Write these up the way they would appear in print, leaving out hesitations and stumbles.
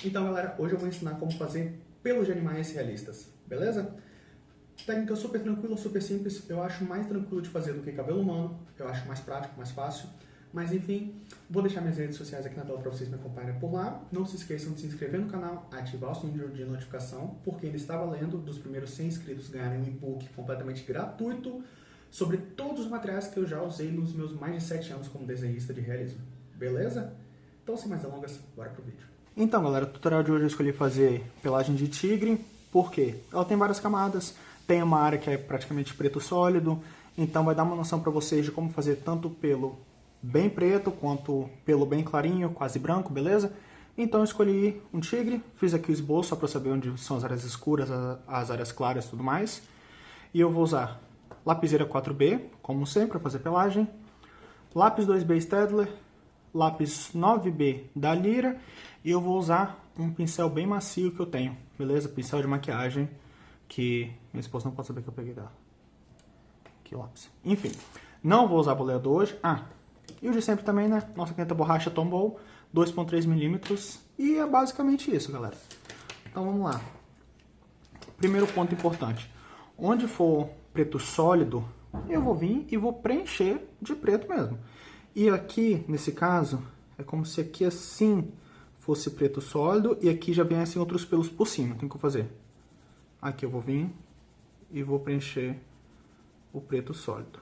Então, galera, hoje eu vou ensinar como fazer pelos de animais realistas, beleza? Técnica super tranquila, super simples. Eu acho mais tranquilo de fazer do que cabelo humano. Eu acho mais prático, mais fácil. Mas enfim, vou deixar minhas redes sociais aqui na tela para vocês me acompanharem por lá. Não se esqueçam de se inscrever no canal, ativar o sininho de notificação, porque ainda está valendo dos primeiros 100 inscritos ganharem um e-book completamente gratuito sobre todos os materiais que eu já usei nos meus mais de 7 anos como desenhista de realismo. Beleza? Então, sem mais delongas, bora pro vídeo. Então, galera, o tutorial de hoje eu escolhi fazer pelagem de tigre, porque ela tem várias camadas, tem uma área que é praticamente preto sólido, então vai dar uma noção para vocês de como fazer tanto pelo bem preto quanto pelo bem clarinho, quase branco, beleza? Então eu escolhi um tigre, fiz aqui o esboço só para saber onde são as áreas escuras, as áreas claras e tudo mais. E eu vou usar lapiseira 4B, como sempre, para fazer pelagem, lápis 2B Staedtler, lápis 9B da Lyra, e eu vou usar um pincel bem macio que eu tenho, beleza? Pincel de maquiagem, que minha esposa não pode saber que eu peguei dela. Que lápis. Enfim, não vou usar boleador hoje. E o de sempre também, né? Nossa caneta borracha Tombow, 2.3 milímetros, e é basicamente isso, galera. Então vamos lá. Primeiro ponto importante. Onde for preto sólido, eu vou vir e vou preencher de preto mesmo. E aqui, nesse caso, é como se aqui assim fosse preto sólido e aqui já viessem outros pelos por cima. Tem que fazer. Aqui eu vou vir e vou preencher o preto sólido.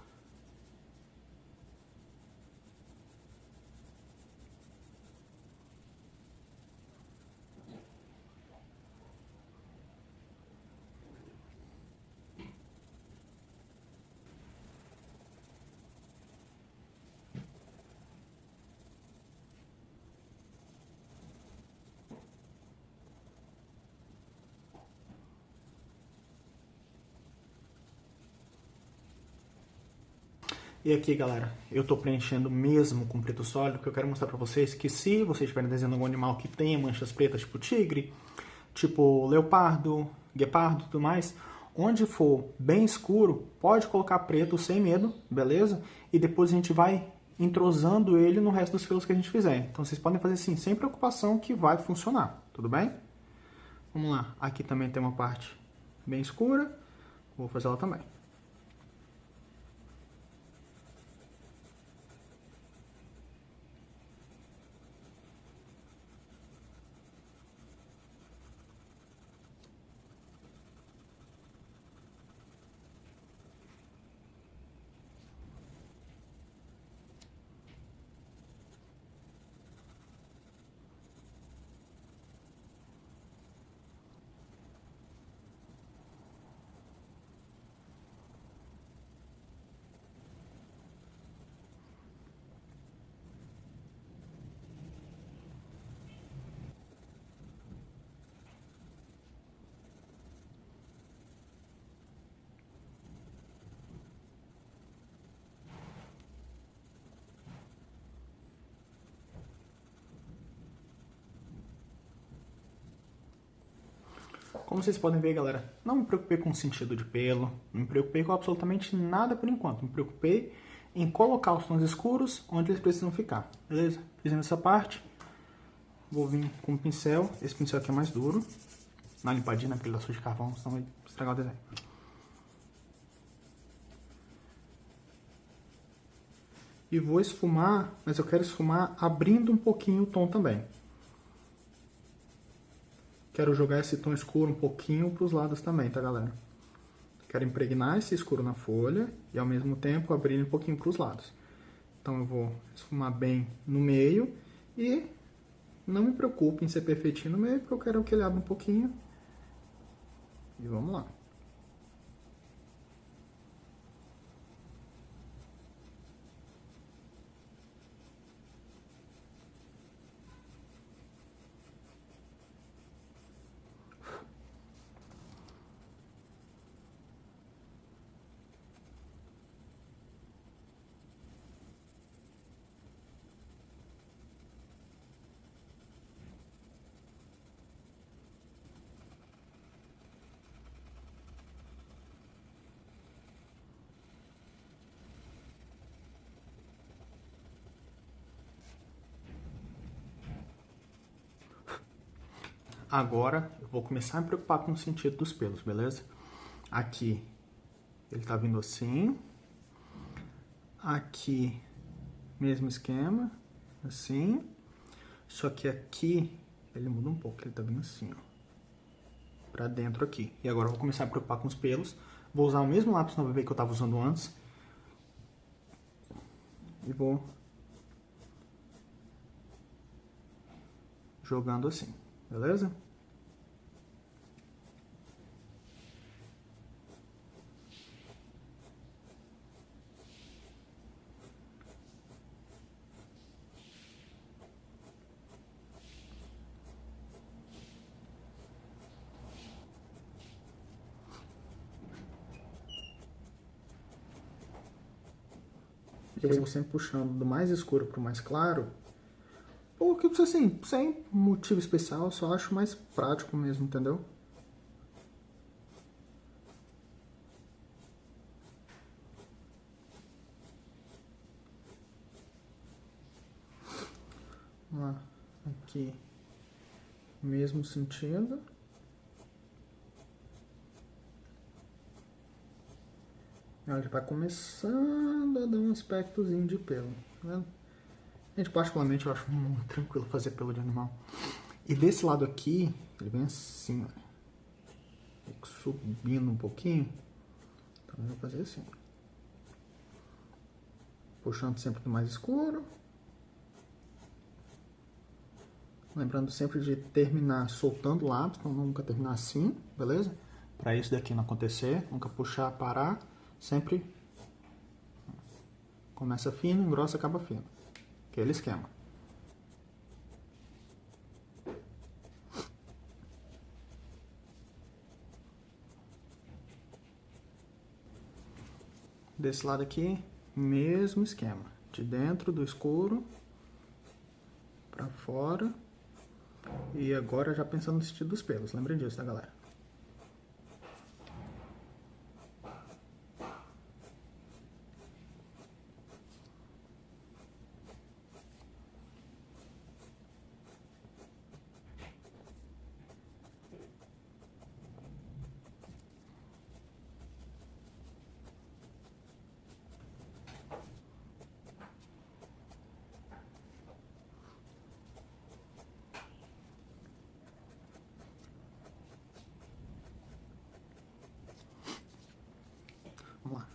E aqui, galera, eu tô preenchendo mesmo com preto sólido, porque eu quero mostrar pra vocês que se vocês estiverem desenhando algum animal que tenha manchas pretas, tipo tigre, tipo leopardo, guepardo e tudo mais, onde for bem escuro, pode colocar preto sem medo, beleza? E depois a gente vai entrosando ele no resto dos pelos que a gente fizer. Então vocês podem fazer assim, sem preocupação que vai funcionar, tudo bem? Vamos lá, aqui também tem uma parte bem escura, vou fazer ela também. Como vocês podem ver, galera, não me preocupei com o sentido de pelo, não me preocupei com absolutamente nada por enquanto. Me preocupei em colocar os tons escuros onde eles precisam ficar, beleza? Fizemos essa parte, vou vir com o pincel, esse pincel aqui é mais duro, na limpadinha, né, porque ele dá sujo de carvão, senão vai estragar o desenho. E vou esfumar, mas eu quero esfumar abrindo um pouquinho o tom também. Quero jogar esse tom escuro um pouquinho para os lados também, tá, galera? Quero impregnar esse escuro na folha e, ao mesmo tempo, abrir um pouquinho para os lados. Então, eu vou esfumar bem no meio e não me preocupe em ser perfeitinho no meio, porque eu quero que ele abra um pouquinho. E vamos lá. Agora eu vou começar a me preocupar com o sentido dos pelos, beleza? Aqui ele tá vindo assim. Aqui, mesmo esquema, assim. Só que aqui ele muda um pouco, ele tá vindo assim, ó. Pra dentro aqui. E agora eu vou começar a me preocupar com os pelos. Vou usar o mesmo lápis 9B que eu tava usando antes. E vou jogando assim, beleza? Eu vou sempre puxando do mais escuro para o mais claro. Porque, assim, sem motivo especial, eu só acho mais prático mesmo, entendeu? Vamos lá. Aqui, mesmo sentido. Ela já vai começando a dar um aspectozinho de pelo, tá vendo? Gente, particularmente eu acho muito tranquilo fazer pelo de animal. E desse lado aqui, ele vem assim, ó. Subindo um pouquinho. Então eu vou fazer assim. Puxando sempre do mais escuro. Lembrando sempre de terminar soltando o lápis, então nunca terminar assim, beleza? Para isso daqui não acontecer, nunca puxar, parar, sempre começa fino, engrossa, acaba fino. Aquele esquema. Desse lado aqui, mesmo esquema. De dentro do escuro para fora. E agora já pensando no sentido dos pelos, lembrem disso, tá, galera? Vamos lá.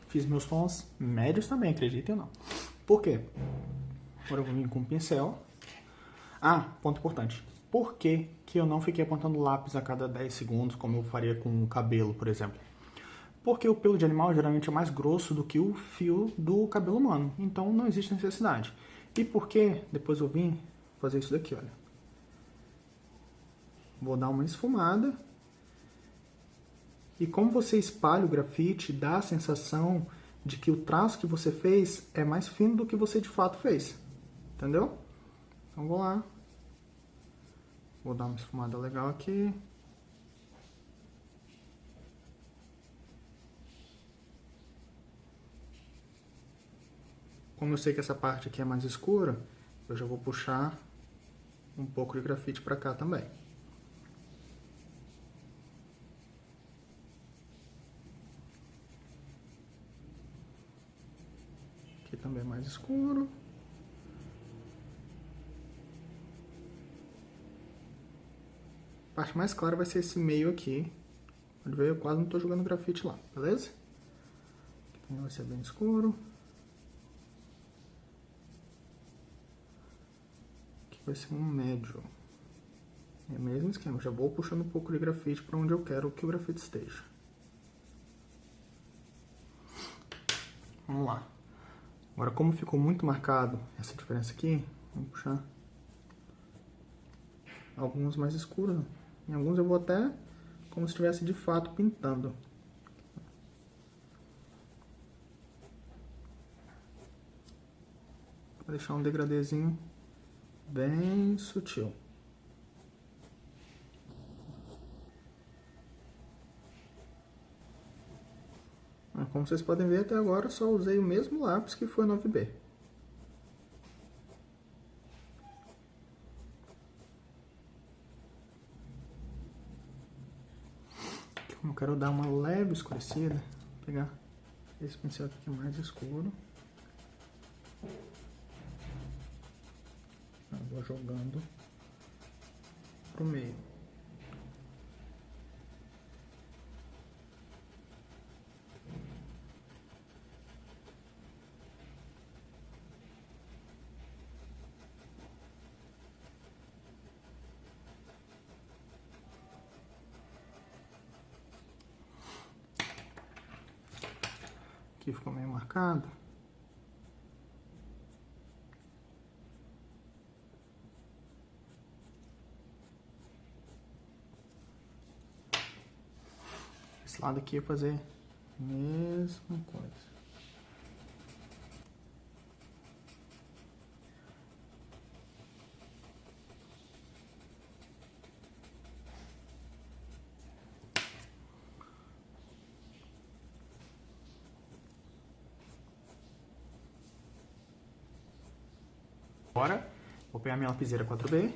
Fiz meus tons médios também, acreditem ou não. Por quê? Agora eu vou vir com o pincel. Ah, ponto importante. Por que que eu não fiquei apontando lápis a cada 10 segundos, como eu faria com o cabelo, por exemplo? Porque o pelo de animal geralmente é mais grosso do que o fio do cabelo humano. Então não existe necessidade. E por que depois eu vim fazer isso daqui, olha. Vou dar uma esfumada. E como você espalha o grafite, dá a sensação de que o traço que você fez é mais fino do que você de fato fez. Entendeu? Então vou lá. Vou dar uma esfumada legal aqui. Como eu sei que essa parte aqui é mais escura, eu já vou puxar um pouco de grafite para cá também. Aqui também é mais escuro. A parte mais clara vai ser esse meio aqui. Pode ver, eu quase não estou jogando grafite lá, beleza? Aqui também vai ser bem escuro. Aqui vai ser um médio. É o mesmo esquema, já vou puxando um pouco de grafite para onde eu quero que o grafite esteja. Vamos lá. Agora, como ficou muito marcado essa diferença aqui, vamos puxar alguns mais escuros. Em alguns eu vou até como se estivesse de fato pintando. Vou deixar um degradêzinho bem sutil. Como vocês podem ver, até agora eu só usei o mesmo lápis que foi o 9B. Como eu quero dar uma leve escurecida, vou pegar esse pincel aqui que é mais escuro. Eu vou jogando pro meio. Aqui ficou meio marcado. Esse lado aqui eu vou fazer a mesma coisa. Agora, vou pegar minha lapiseira 4B.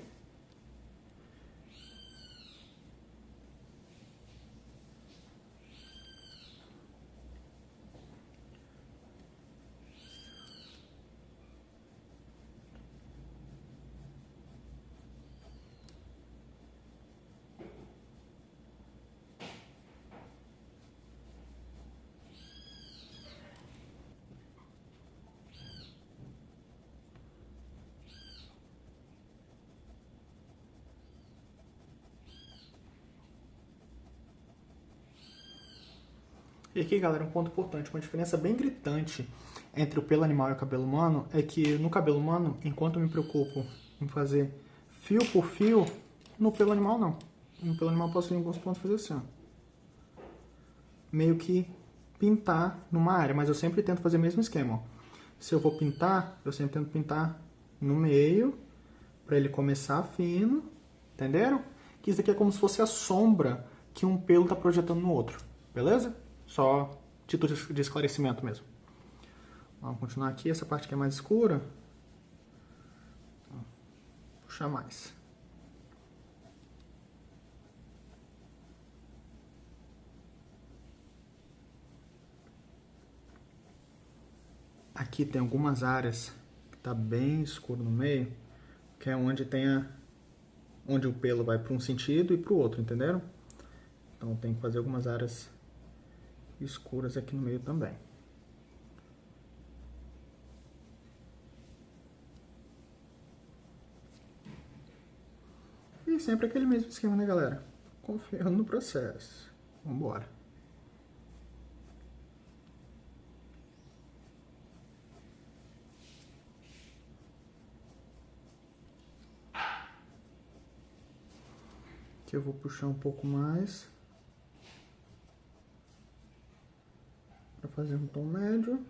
E aqui, galera, um ponto importante, uma diferença bem gritante entre o pelo animal e o cabelo humano é que no cabelo humano, enquanto eu me preocupo em fazer fio por fio, no pelo animal não. No pelo animal eu posso ir em alguns pontos fazer assim, ó. Meio que pintar numa área, mas eu sempre tento fazer o mesmo esquema, ó. Se eu vou pintar, eu sempre tento pintar no meio, para ele começar fino, entenderam? Que isso aqui é como se fosse a sombra que um pelo tá projetando no outro, beleza? Só título de esclarecimento mesmo. Vamos continuar aqui, essa parte que é mais escura. Vou puxar mais. Aqui tem algumas áreas que tá bem escuro no meio, que é onde onde o pelo vai para um sentido e para o outro, entenderam? Então tem que fazer algumas áreas escuras aqui no meio também. E sempre aquele mesmo esquema, né, galera? Confiando no processo. Vambora. Aqui eu vou puxar um pouco mais para fazer um tom médio.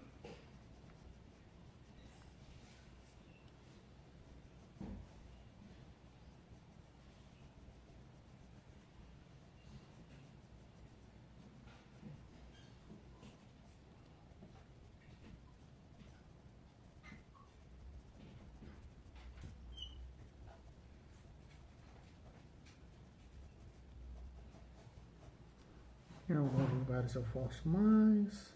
Em alguns lugares eu forço mais.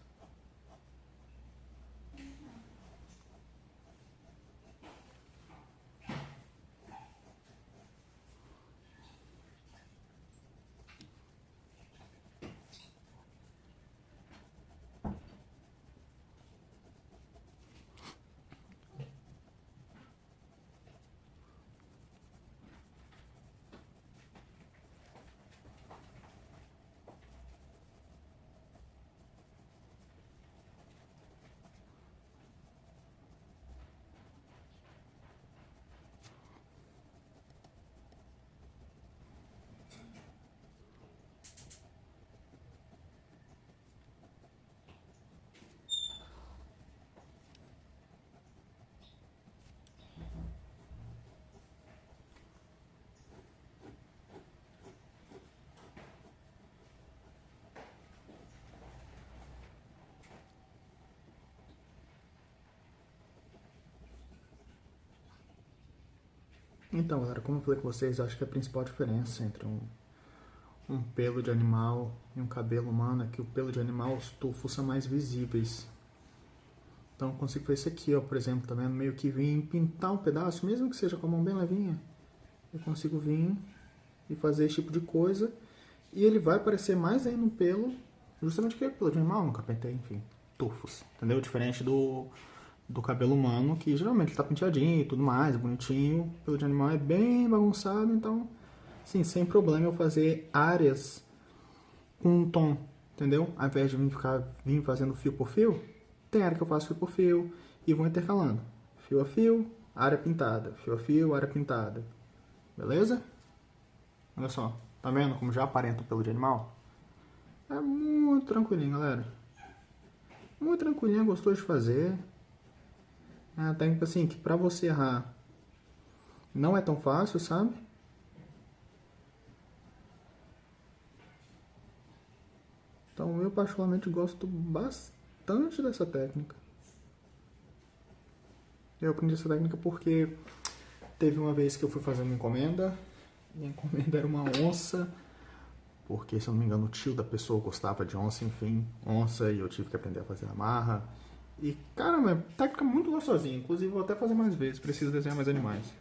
Então, galera, como eu falei com vocês, eu acho que a principal diferença entre um pelo de animal e um cabelo humano é que o pelo de animal, os tufos são mais visíveis. Então eu consigo fazer isso aqui, ó, por exemplo, tá vendo? Meio que vir pintar um pedaço, mesmo que seja com a mão bem levinha, eu consigo vir e fazer esse tipo de coisa. E ele vai parecer mais ainda um pelo, justamente porque é pelo de animal, nunca pentei, enfim, tufos, entendeu? Diferente do cabelo humano, que geralmente ele tá penteadinho e tudo mais, bonitinho. O pelo de animal é bem bagunçado, então, sim, sem problema eu fazer áreas com um tom, entendeu? Ao invés de vir fazendo fio por fio, tem área que eu faço fio por fio e vou intercalando. Fio a fio, área pintada. Fio a fio, área pintada. Beleza? Olha só, tá vendo como já aparenta o pelo de animal? É muito tranquilinho, galera. Muito tranquilinho, é gostoso de fazer. É uma técnica assim que pra você errar não é tão fácil, sabe? Então eu particularmente gosto bastante dessa técnica. Eu aprendi essa técnica porque teve uma vez que eu fui fazer uma encomenda, e a encomenda era uma onça, porque se eu não me engano o tio da pessoa gostava de onça, enfim, onça, e eu tive que aprender a fazer a marra. E caramba, é técnica muito gostosinha, inclusive vou até fazer mais vezes, preciso desenhar mais animais.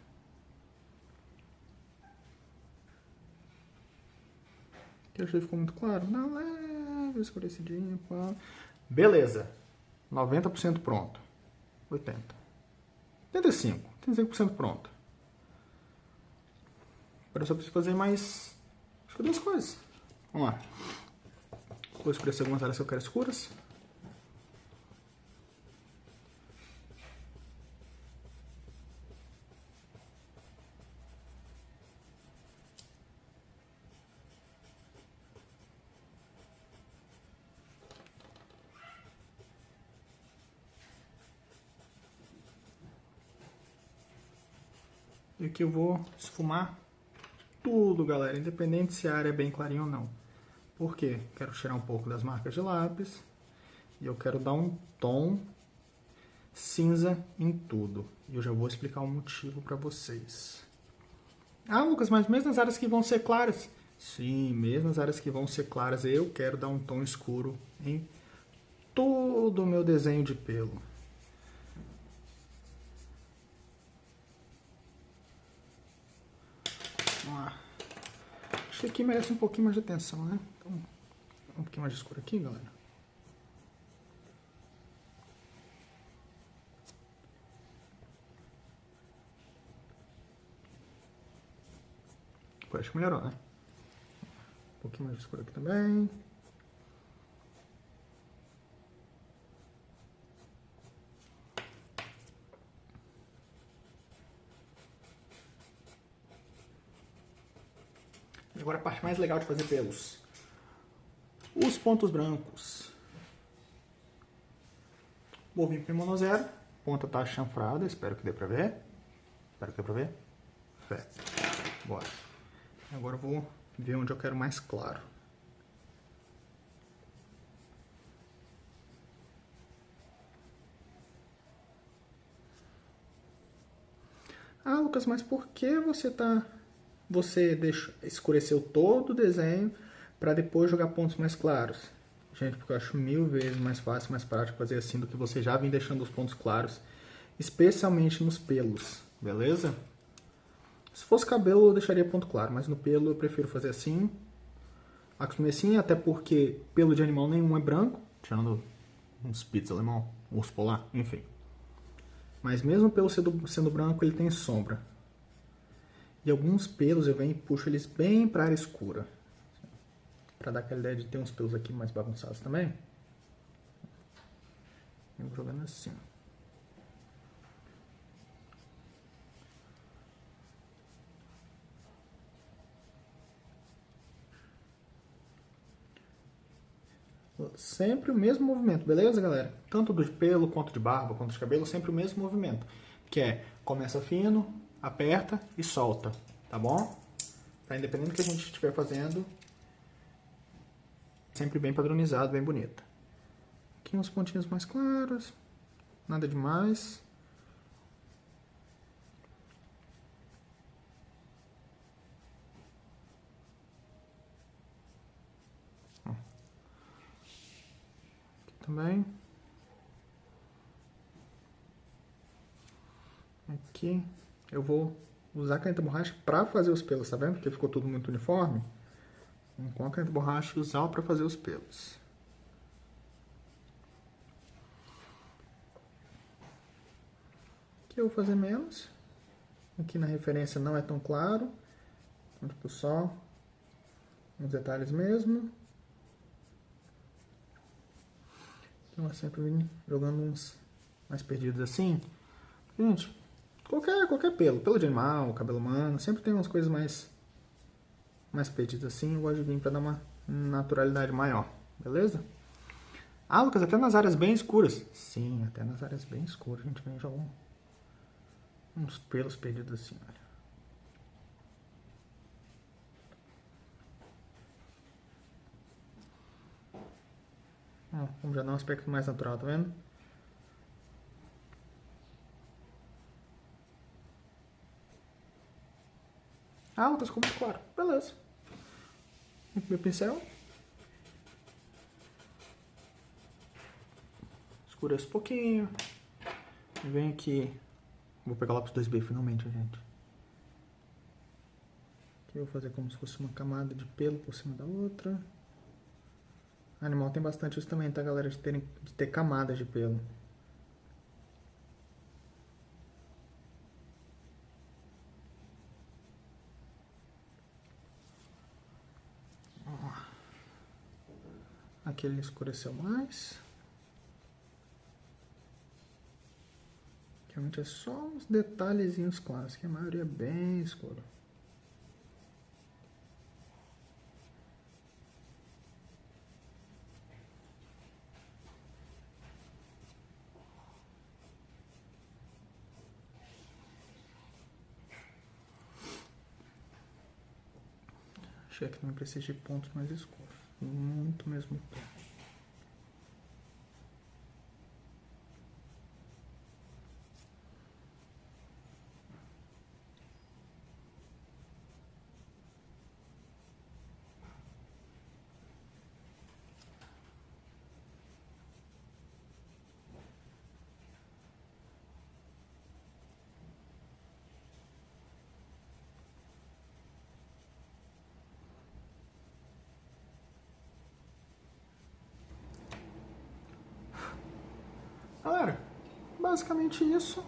Que eu achei que ficou muito claro, na leve, escurecidinha, pá. Beleza, 90% pronto, 80%. 85% pronto. Agora eu só preciso fazer mais, acho que 2 coisas. Vamos lá. Vou escurecer algumas áreas que eu quero escuras. E aqui eu vou esfumar tudo, galera, independente se a área é bem clarinha ou não. Por quê? Quero tirar um pouco das marcas de lápis e eu quero dar um tom cinza em tudo. E eu já vou explicar o motivo para vocês. Ah, Lucas, mas mesmo nas áreas que vão ser claras? Sim, mesmo nas áreas que vão ser claras, eu quero dar um tom escuro em todo o meu desenho de pelo. Vamos lá. Acho que aqui merece um pouquinho mais de atenção, né? Então, um pouquinho mais de escuro aqui, galera. Pô, acho que melhorou, né? Um pouquinho mais de escuro aqui também. E agora a parte mais legal de fazer pelos. Os pontos brancos. Vou vir para o mono zero. Ponta tá chanfrada, espero que dê pra ver. Espero que dê pra ver. Fé. Bora. Agora eu vou ver onde eu quero mais claro. Ah, Lucas, mas por que você escureceu todo o desenho para depois jogar pontos mais claros? Gente, porque eu acho 1000 vezes mais fácil, mais prático fazer assim do que você já vir deixando os pontos claros, especialmente nos pelos, beleza? Se fosse cabelo eu deixaria ponto claro, mas no pelo eu prefiro fazer assim. Acostumei assim, até porque pelo de animal nenhum é branco, tirando uns spitz alemão, urso polar, enfim. Mas mesmo pelo sendo branco, ele tem sombra. E alguns pelos eu venho e puxo eles bem para a área escura. Para dar aquela ideia de ter uns pelos aqui mais bagunçados também. Eu vou jogando assim. Sempre o mesmo movimento, beleza, galera? Tanto do pelo, quanto de barba, quanto de cabelo, sempre o mesmo movimento. Que é, começa fino, aperta e solta, tá bom? Tá, independente do que a gente estiver fazendo, sempre bem padronizado, bem bonito. Aqui uns pontinhos mais claros, nada demais. Aqui eu vou usar a caneta borracha para fazer os pelos, tá vendo? Porque ficou tudo muito uniforme. Com a caneta borracha usar para fazer os pelos. Aqui eu vou fazer menos. Aqui na referência não é tão claro. Então, tipo, só uns detalhes mesmo. Então, eu sempre vim jogando uns mais perdidos assim. Gente, qualquer pelo de animal, cabelo humano, sempre tem umas coisas mais perdidas assim. Eu gosto de vir para dar uma naturalidade maior, beleza? Ah, Lucas, até nas áreas bem escuras. Sim, até nas áreas bem escuras a gente vem jogando uns pelos perdidos assim, olha. Vamos já dar um aspecto mais natural, tá vendo? Ah, Lucas, ficou muito claro. Beleza. Meu pincel. Escureço um pouquinho. Vem aqui. Vou pegar o lápis 2B finalmente, gente. Aqui eu vou fazer como se fosse uma camada de pelo por cima da outra. Animal tem bastante isso também, tá, galera? De ter camadas de pelo. Aqui ele escureceu mais. Realmente é só uns detalhezinhos claros, que a maioria é bem escura. Achei que também precisa de pontos mais escuros. Muito mesmo tom. Galera, basicamente isso.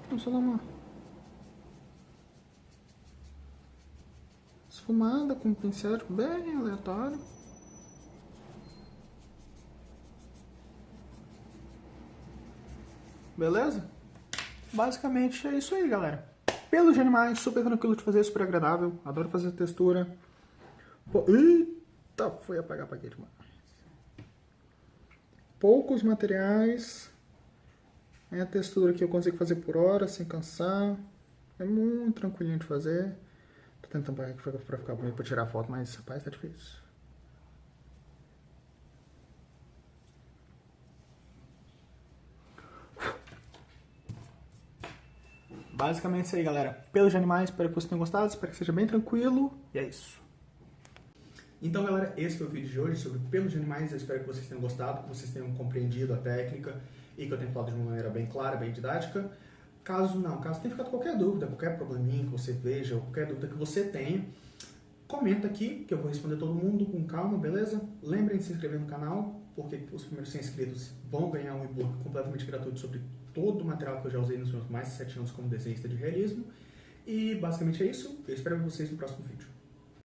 Vamos só dar uma esfumada com um pincel bem aleatório. Beleza? Basicamente é isso aí, galera. Pelos de animais, super tranquilo de fazer, super agradável. Adoro fazer textura. Pô, eita, foi apagar paquete demais. Poucos materiais. É a textura que eu consigo fazer por hora, sem cansar. É muito tranquilinho de fazer. Tô tentando parar aqui pra ficar bonito, pra tirar foto, mas, rapaz, tá difícil. Basicamente isso aí, galera. Pelos de animais, espero que vocês tenham gostado, espero que seja bem tranquilo. E é isso. Então, galera, esse foi o vídeo de hoje sobre pelos de animais. Eu espero que vocês tenham gostado, que vocês tenham compreendido a técnica e que eu tenha falado de uma maneira bem clara, bem didática. Caso tenha ficado qualquer dúvida, qualquer probleminha que você veja, ou qualquer dúvida que você tenha, comenta aqui, que eu vou responder todo mundo com calma, beleza? Lembrem de se inscrever no canal, porque os primeiros 100 inscritos vão ganhar um e-book completamente gratuito sobre todo o material que eu já usei nos meus mais de 7 anos como desenhista de realismo. E basicamente é isso. Eu espero vocês no próximo vídeo.